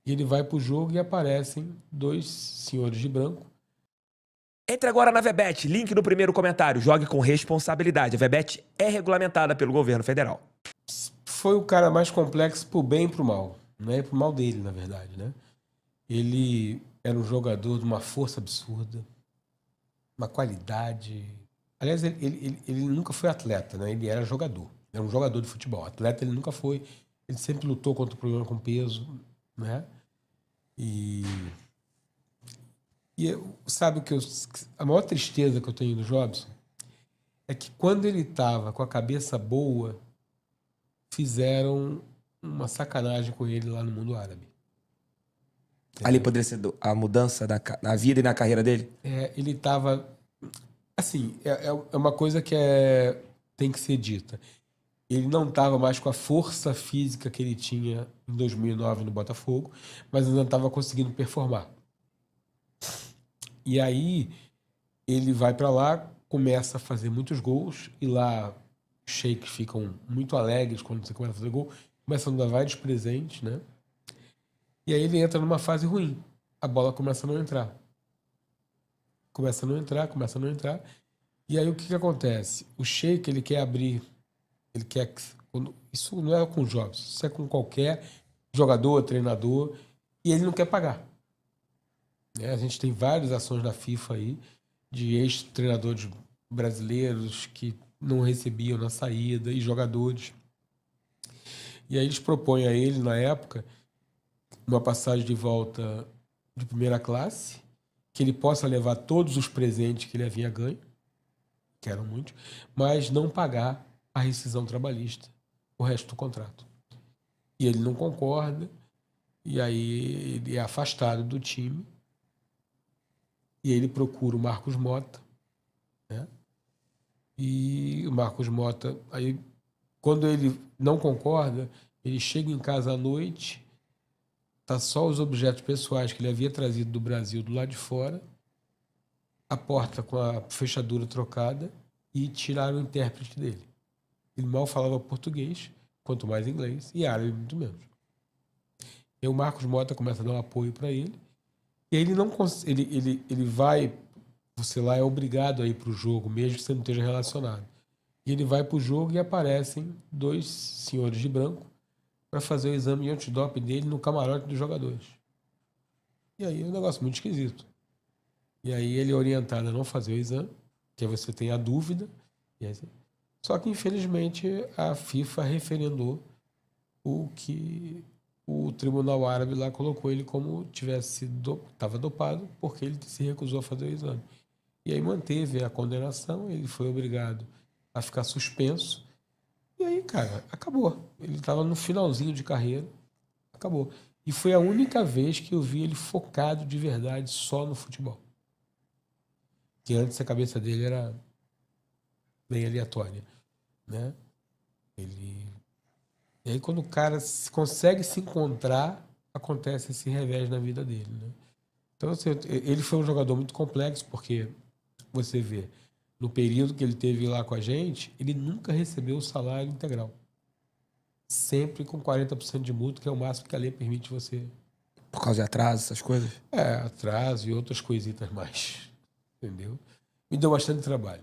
E ele vai pro jogo e aparecem dois senhores de branco. Entre agora na Vebet, link no primeiro comentário. Jogue com responsabilidade. A Vebet é regulamentada pelo governo federal. Foi o cara mais complexo pro bem e pro mal. Não é pro mal dele, na verdade, né? Ele era um jogador de uma força absurda, uma qualidade. Aliás, ele nunca foi atleta, né? Ele era jogador. Era um jogador de futebol. Atleta ele nunca foi. Ele sempre lutou contra o problema com peso, né? E sabe o que a maior tristeza que eu tenho do Jobson é que quando ele estava com a cabeça boa, fizeram uma sacanagem com ele lá no mundo árabe. Ali poderia ser a mudança na vida e na carreira dele? Ele estava... Assim, é uma coisa que tem que ser dita. Ele não estava mais com a força física que ele tinha em 2009 no Botafogo, mas ainda estava conseguindo performar. E aí ele vai para lá, começa a fazer muitos gols, e lá os sheiks ficam muito alegres quando você começa a fazer gol, começam a dar vários presentes, né? E aí ele entra numa fase ruim. A bola começa a não entrar. Começa a não entrar. E aí o que acontece? O sheik, ele quer abrir, ele quer... Isso não é com o Jobson, isso é com qualquer jogador, treinador, e ele não quer pagar. A gente tem várias ações da FIFA aí, de ex-treinadores brasileiros que não recebiam na saída, e jogadores. E aí eles propõem a ele, na época, uma passagem de volta de primeira classe, que ele possa levar todos os presentes que ele havia ganho, que eram muitos, mas não pagar a rescisão trabalhista, o resto do contrato. E ele não concorda, e aí ele é afastado do time, e ele procura o Marcos Mota, né? E o Marcos Mota, aí, quando ele não concorda, ele chega em casa à noite, tá só os objetos pessoais que ele havia trazido do Brasil do lado de fora, a porta com a fechadura trocada, e tiraram o intérprete dele. Ele mal falava português, quanto mais inglês, e árabe muito menos. E o Marcos Mota começa a dar um apoio para ele, e aí ele vai, você lá é obrigado a ir para o jogo, mesmo que você não esteja relacionado. E ele vai para o jogo e aparecem dois senhores de branco para fazer o exame de antidoping dele no camarote dos jogadores. E aí é um negócio muito esquisito. E aí ele é orientado a não fazer o exame, que aí você tem a dúvida. E aí, só que, infelizmente, a FIFA referendou o que o tribunal árabe lá colocou ele como estava dopado, porque ele se recusou a fazer o exame. E aí manteve a condenação, ele foi obrigado a ficar suspenso. E aí, cara, acabou. Ele estava no finalzinho de carreira, acabou. E foi a única vez que eu vi ele focado de verdade só no futebol. Que antes a cabeça dele era bem aleatória, né? E aí quando o cara consegue se encontrar, acontece esse revés na vida dele, né? Então, assim, ele foi um jogador muito complexo, porque você vê, no período que ele teve lá com a gente, ele nunca recebeu o salário integral. Sempre com 40% de multa, que é o máximo que a lei permite você. Por causa de atraso, essas coisas? Atraso e outras coisitas mais. Entendeu? Me deu bastante trabalho.